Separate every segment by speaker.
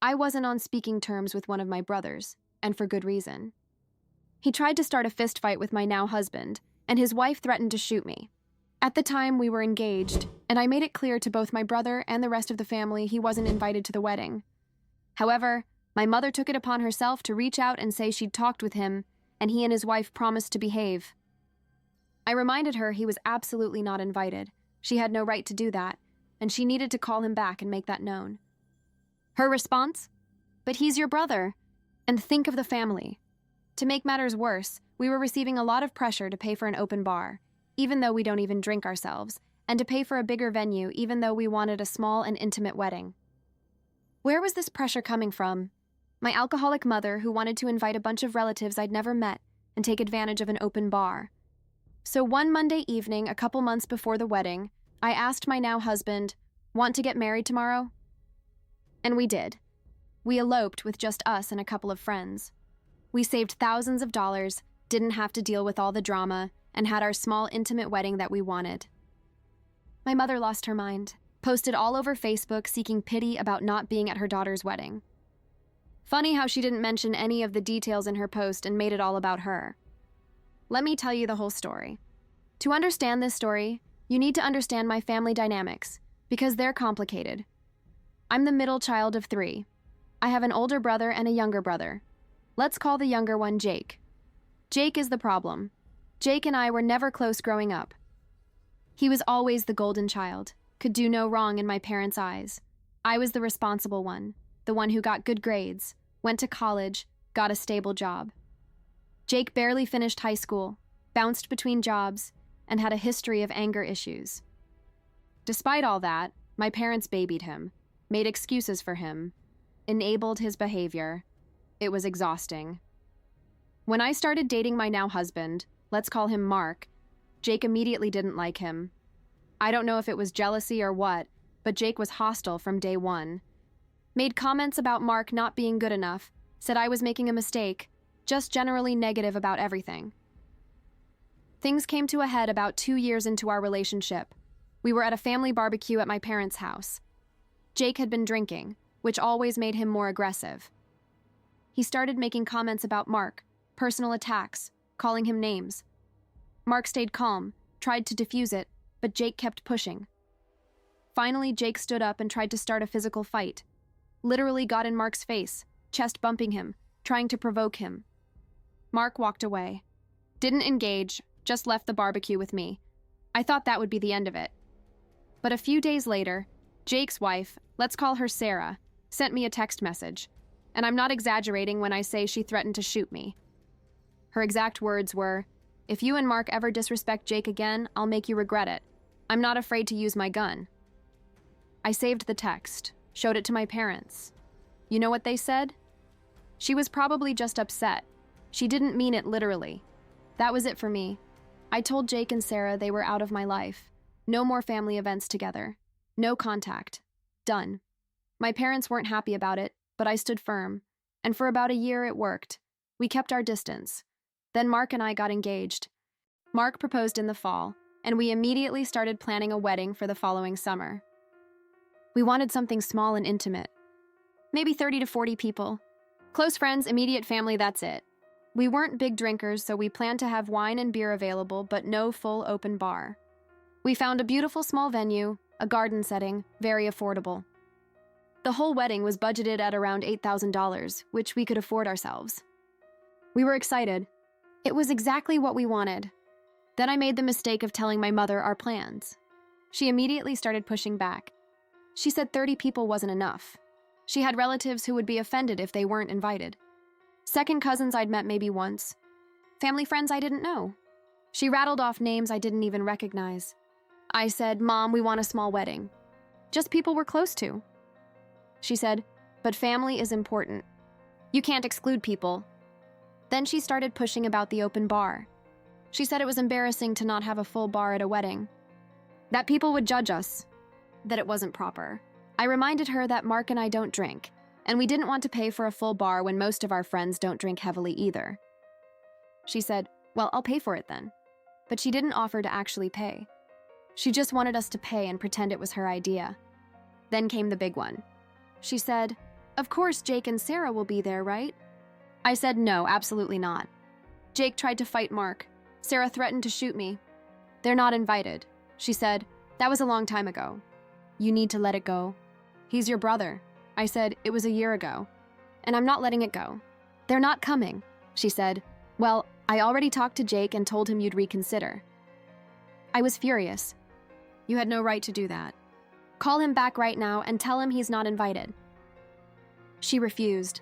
Speaker 1: I wasn't on speaking terms with one of my brothers, and for good reason. He tried to start a fist fight with my now husband, and his wife threatened to shoot me. At the time, we were engaged, and I made it clear to both my brother and the rest of the family he wasn't invited to the wedding. However, my mother took it upon herself to reach out and say she'd talked with him, and he and his wife promised to behave. I reminded her he was absolutely not invited. She had no right to do that, and she needed to call him back and make that known. Her response? But he's your brother, and think of the family. To make matters worse, we were receiving a lot of pressure to pay for an open bar, even though we don't even drink ourselves, and to pay for a bigger venue even though we wanted a small and intimate wedding. Where was this pressure coming from? My alcoholic mother, who wanted to invite a bunch of relatives I'd never met and take advantage of an open bar. So one Monday evening, a couple months before the wedding, I asked my now husband, "Want to get married tomorrow?" And we did. We eloped with just us and a couple of friends. We saved thousands of dollars, didn't have to deal with all the drama, and had our small, intimate wedding that we wanted. My mother lost her mind, posted all over Facebook seeking pity about not being at her daughter's wedding. Funny how she didn't mention any of the details in her post and made it all about her. Let me tell you the whole story. To understand this story, you need to understand my family dynamics, because they're complicated. I'm the middle child of 3. I have an older brother and a younger brother. Let's call the younger one Jake. Jake is the problem. Jake and I were never close growing up. He was always the golden child, could do no wrong in my parents' eyes. I was the responsible one, the one who got good grades, went to college, got a stable job. Jake barely finished high school, bounced between jobs, and had a history of anger issues. Despite all that, my parents babied him, made excuses for him, enabled his behavior. It was exhausting. When I started dating my now husband, let's call him Mark, Jake immediately didn't like him. I don't know if it was jealousy or what, but Jake was hostile from day one. Made comments about Mark not being good enough, said I was making a mistake, just generally negative about everything. Things came to a head about 2 years into our relationship. We were at a family barbecue at my parents' house. Jake had been drinking, which always made him more aggressive. He started making comments about Mark, personal attacks, calling him names. Mark stayed calm, tried to defuse it, but Jake kept pushing. Finally, Jake stood up and tried to start a physical fight. Literally got in Mark's face, chest bumping him, trying to provoke him. Mark walked away. Didn't engage, just left the barbecue with me. I thought that would be the end of it. But a few days later, Jake's wife, let's call her Sarah, sent me a text message. And I'm not exaggerating when I say she threatened to shoot me. Her exact words were, "If you and Mark ever disrespect Jake again, I'll make you regret it. I'm not afraid to use my gun." I saved the text, showed it to my parents. You know what they said? She was probably just upset. She didn't mean it literally. That was it for me. I told Jake and Sarah they were out of my life. No more family events together. No contact. Done. My parents weren't happy about it, but I stood firm. And for about a year it worked. We kept our distance. Then Mark and I got engaged. Mark proposed in the fall, and we immediately started planning a wedding for the following summer. We wanted something small and intimate. Maybe 30 to 40 people. Close friends, immediate family, that's it. We weren't big drinkers, so we planned to have wine and beer available, but no full open bar. We found a beautiful small venue, a garden setting, very affordable. The whole wedding was budgeted at around $8,000, which we could afford ourselves. We were excited. It was exactly what we wanted. Then I made the mistake of telling my mother our plans. She immediately started pushing back. She said 30 people wasn't enough. She had relatives who would be offended if they weren't invited. Second cousins I'd met maybe once. Family friends I didn't know. She rattled off names I didn't even recognize. I said, "Mom, we want a small wedding. Just people we're close to." She said, "But family is important. You can't exclude people." Then she started pushing about the open bar. She said it was embarrassing to not have a full bar at a wedding. That people would judge us. That it wasn't proper. I reminded her that Mark and I don't drink, and we didn't want to pay for a full bar when most of our friends don't drink heavily either. She said, "Well, I'll pay for it then." But she didn't offer to actually pay. She just wanted us to pay and pretend it was her idea. Then came the big one. She said, "Of course Jake and Sarah will be there, right?" I said, "No, absolutely not." Jake tried to fight Mark. Sarah threatened to shoot me. "They're not invited," she said. "That was a long time ago. You need to let it go. He's your brother." I said, "It was a year ago, and I'm not letting it go." "They're not coming," she said. "Well, I already talked to Jake and told him you'd reconsider." I was furious. "You had no right to do that. Call him back right now and tell him he's not invited." She refused.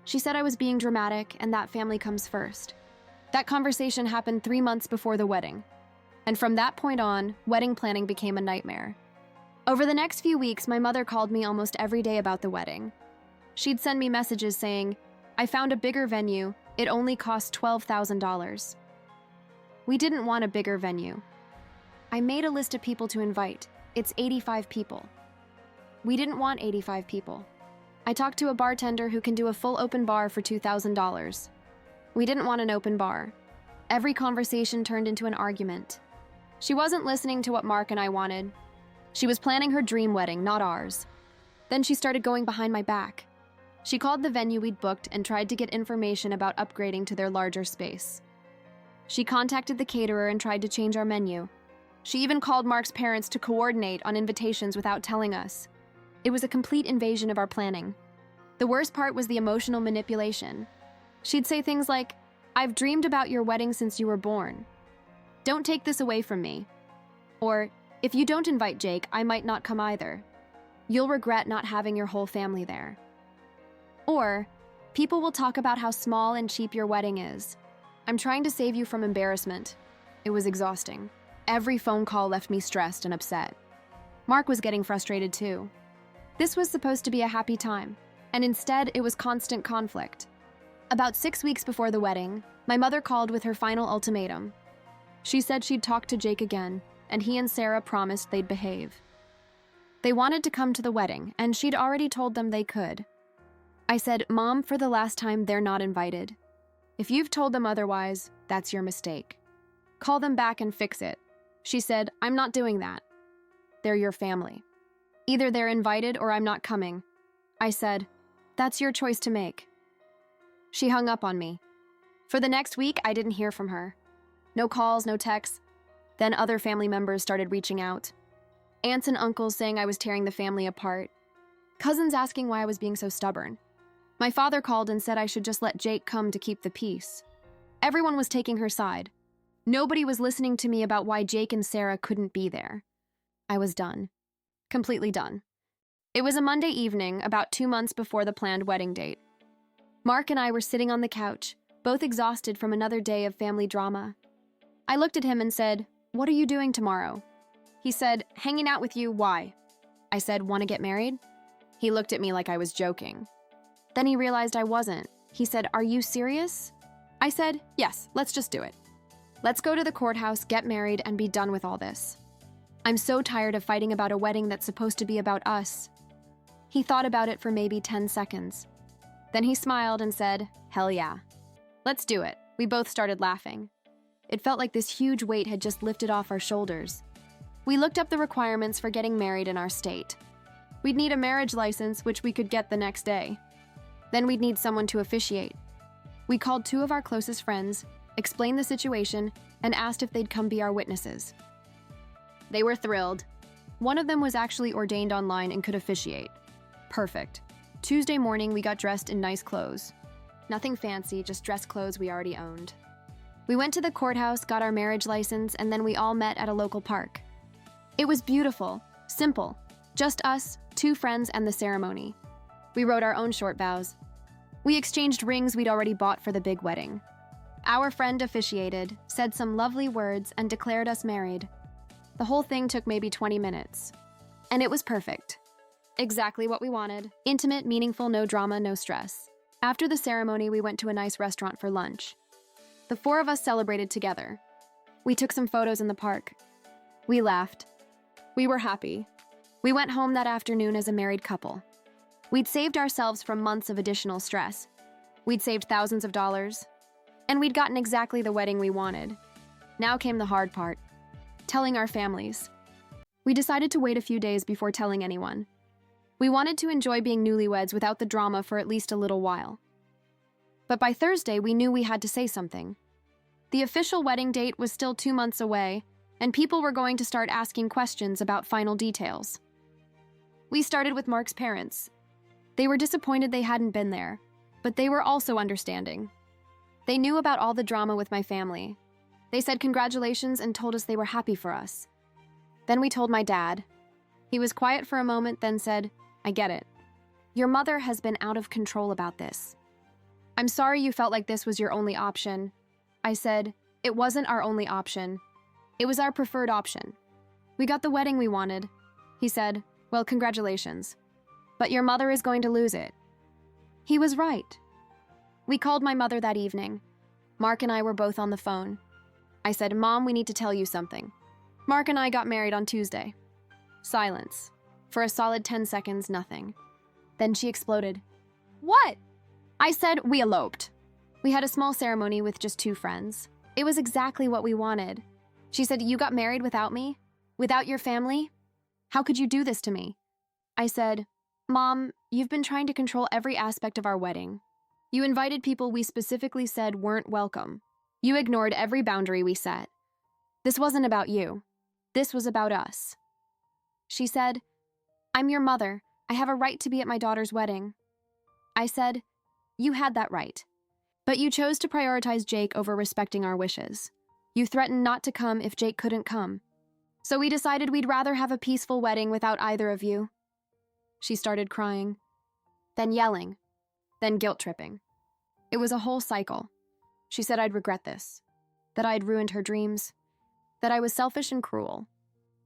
Speaker 1: She said I was being dramatic and that family comes first. That conversation happened 3 months before the wedding. And from that point on, wedding planning became a nightmare. Over the next few weeks, my mother called me almost every day about the wedding. She'd send me messages saying, "I found a bigger venue. It only costs $12,000. We didn't want a bigger venue. I made a list of people to invite. It's 85 people. We didn't want 85 people. I talked to a bartender who can do a full open bar for $2,000. We didn't want an open bar. Every conversation turned into an argument. She wasn't listening to what Mark and I wanted. She was planning her dream wedding, not ours. Then she started going behind my back. She called the venue we'd booked and tried to get information about upgrading to their larger space. She contacted the caterer and tried to change our menu. She even called Mark's parents to coordinate on invitations without telling us. It was a complete invasion of our planning. The worst part was the emotional manipulation. She'd say things like, "I've dreamed about your wedding since you were born. Don't take this away from me." Or, "If you don't invite Jake, I might not come either. You'll regret not having your whole family there." Or, "People will talk about how small and cheap your wedding is. I'm trying to save you from embarrassment." It was exhausting. Every phone call left me stressed and upset. Mark was getting frustrated too. This was supposed to be a happy time, and instead it was constant conflict. About 6 weeks before the wedding, my mother called with her final ultimatum. She said she'd talk to Jake again, and he and Sarah promised they'd behave. They wanted to come to the wedding, and she'd already told them they could. I said, "Mom, for the last time, they're not invited. If you've told them otherwise, that's your mistake. Call them back and fix it." She said, "I'm not doing that. They're your family. Either they're invited or I'm not coming." I said, "That's your choice to make." She hung up on me. For the next week, I didn't hear from her. No calls, no texts. Then other family members started reaching out. Aunts and uncles saying I was tearing the family apart. Cousins asking why I was being so stubborn. My father called and said I should just let Jake come to keep the peace. Everyone was taking her side. Nobody was listening to me about why Jake and Sarah couldn't be there. I was done. Completely done. It was a Monday evening, about 2 months before the planned wedding date. Mark and I were sitting on the couch, both exhausted from another day of family drama. I looked at him and said, "What are you doing tomorrow?" He said, "Hanging out with you, why?" I said, "Want to get married?" He looked at me like I was joking. Then he realized I wasn't. He said, "Are you serious?" I said, "Yes, let's just do it. Let's go to the courthouse, get married, and be done with all this. I'm so tired of fighting about a wedding that's supposed to be about us." He thought about it for maybe 10 seconds. Then he smiled and said, "Hell yeah. Let's do it." We both started laughing. It felt like this huge weight had just lifted off our shoulders. We looked up the requirements for getting married in our state. We'd need a marriage license, which we could get the next day. Then we'd need someone to officiate. We called 2 of our closest friends, explained the situation, and asked if they'd come be our witnesses. They were thrilled. One of them was actually ordained online and could officiate. Perfect. Tuesday morning, we got dressed in nice clothes. Nothing fancy, just dress clothes we already owned. We went to the courthouse, got our marriage license, and then we all met at a local park. It was beautiful, simple, just us, 2 friends, and the ceremony. We wrote our own short vows. We exchanged rings we'd already bought for the big wedding. Our friend officiated, said some lovely words, and declared us married. The whole thing took maybe 20 minutes. And it was perfect. Exactly what we wanted. Intimate, meaningful, no drama, no stress. After the ceremony, we went to a nice restaurant for lunch. The 4 of us celebrated together. We took some photos in the park. We laughed. We were happy. We went home that afternoon as a married couple. We'd saved ourselves from months of additional stress. We'd saved thousands of dollars. And we'd gotten exactly the wedding we wanted. Now came the hard part. Telling our families. We decided to wait a few days before telling anyone. We wanted to enjoy being newlyweds without the drama for at least a little while. But by Thursday, we knew we had to say something. The official wedding date was still 2 months away, and people were going to start asking questions about final details. We started with Mark's parents. They were disappointed they hadn't been there, but they were also understanding. They knew about all the drama with my family. They said congratulations and told us they were happy for us. Then we told my dad. He was quiet for a moment, then said, "I get it. Your mother has been out of control about this. I'm sorry you felt like this was your only option." I said, "It wasn't our only option. It was our preferred option. We got the wedding we wanted." He said, "Well, congratulations. But your mother is going to lose it." He was right. We called my mother that evening. Mark and I were both on the phone. I said, "Mom, we need to tell you something. Mark and I got married on Tuesday." Silence. For a solid 10 seconds, nothing. Then she exploded. "What?" I said, "We eloped." We had a small ceremony with just 2 friends. It was exactly what we wanted. She said, "You got married without me? Without your family? How could you do this to me?" I said, "Mom, you've been trying to control every aspect of our wedding. You invited people we specifically said weren't welcome. You ignored every boundary we set. This wasn't about you. This was about us." She said, "I'm your mother. I have a right to be at my daughter's wedding." I said, "You had that right. But you chose to prioritize Jake over respecting our wishes. You threatened not to come if Jake couldn't come. So we decided we'd rather have a peaceful wedding without either of you." She started crying, then yelling, then guilt-tripping. It was a whole cycle. She said I'd regret this, that I'd ruined her dreams, that I was selfish and cruel.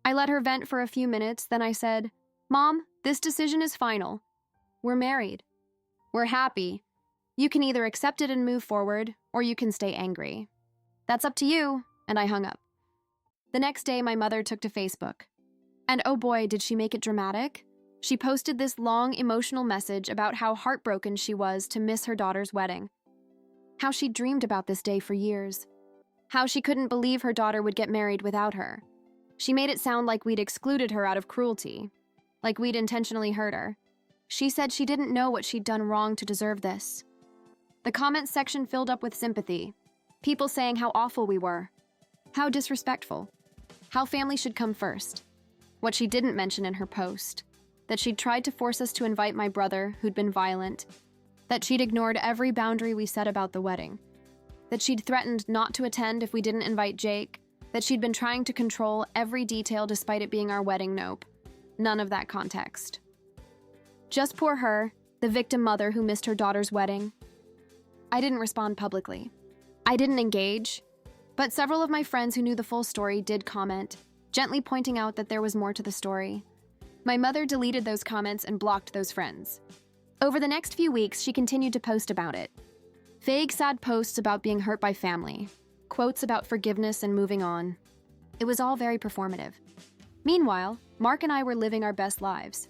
Speaker 1: I let her vent for a few minutes, then I said, "Mom, this decision is final. We're married. We're happy. You can either accept it and move forward, or you can stay angry. That's up to you," and I hung up. The next day, my mother took to Facebook. And oh boy, did she make it dramatic. She posted this long, emotional message about how heartbroken she was to miss her daughter's wedding. How she dreamed about this day for years. How she couldn't believe her daughter would get married without her. She made it sound like we'd excluded her out of cruelty, like we'd intentionally hurt her. She said she didn't know what she'd done wrong to deserve this. The comments section filled up with sympathy. People saying how awful we were. How disrespectful. How family should come first. What she didn't mention in her post. That she'd tried to force us to invite my brother, who'd been violent. That she'd ignored every boundary we set about the wedding. That she'd threatened not to attend if we didn't invite Jake. That she'd been trying to control every detail despite it being our wedding. Nope. None of that context. Just poor her, the victim mother who missed her daughter's wedding. I didn't respond publicly. I didn't engage. But several of my friends who knew the full story did comment, gently pointing out that there was more to the story. My mother deleted those comments and blocked those friends. Over the next few weeks, she continued to post about it. Vague, sad posts about being hurt by family. Quotes about forgiveness and moving on. It was all very performative. Meanwhile, Mark and I were living our best lives.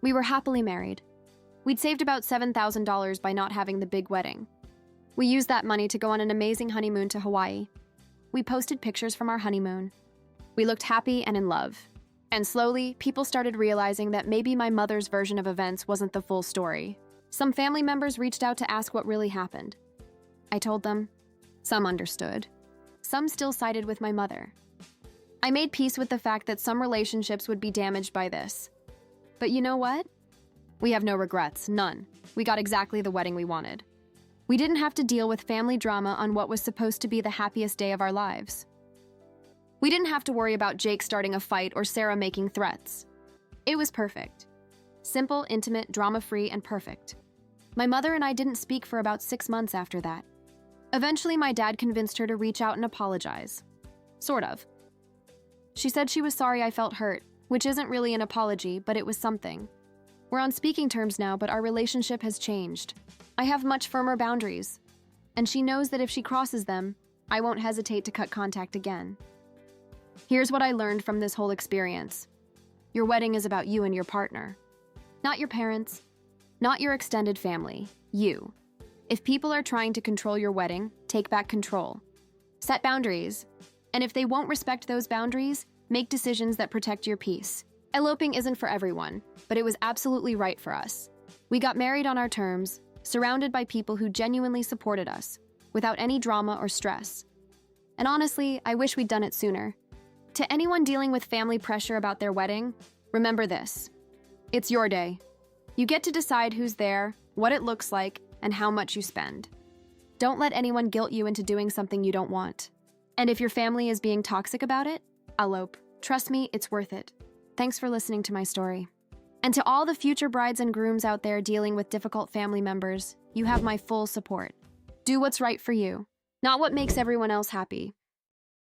Speaker 1: We were happily married. We'd saved about $7,000 by not having the big wedding. We used that money to go on an amazing honeymoon to Hawaii. We posted pictures from our honeymoon. We looked happy and in love. And slowly, people started realizing that maybe my mother's version of events wasn't the full story. Some family members reached out to ask what really happened. I told them. Some understood. Some still sided with my mother. I made peace with the fact that some relationships would be damaged by this. But you know what? We have no regrets, none. We got exactly the wedding we wanted. We didn't have to deal with family drama on what was supposed to be the happiest day of our lives. We didn't have to worry about Jake starting a fight or Sarah making threats. It was perfect. Simple, intimate, drama-free, and perfect. My mother and I didn't speak for about 6 months after that. Eventually, my dad convinced her to reach out and apologize. Sort of. She said she was sorry I felt hurt, which isn't really an apology, but it was something. We're on speaking terms now, but our relationship has changed. I have much firmer boundaries, and she knows that if she crosses them, I won't hesitate to cut contact again. Here's what I learned from this whole experience. Your wedding is about you and your partner. Not your parents, not your extended family, you. If people are trying to control your wedding, take back control. Set boundaries, and if they won't respect those boundaries, make decisions that protect your peace Eloping isn't for everyone, but it was absolutely right for us. We got married on our terms, surrounded by people who genuinely supported us, without any drama or stress. And honestly, I wish we'd done it sooner. To anyone dealing with family pressure about their wedding, remember this. It's your day. You get to decide who's there, what it looks like, and how much you spend. Don't let anyone guilt you into doing something you don't want. And if your family is being toxic about it, elope. Trust me, it's worth it. Thanks for listening to my story. And to all the future brides and grooms out there dealing with difficult family members, you have my full support. Do what's right for you, not what makes everyone else happy.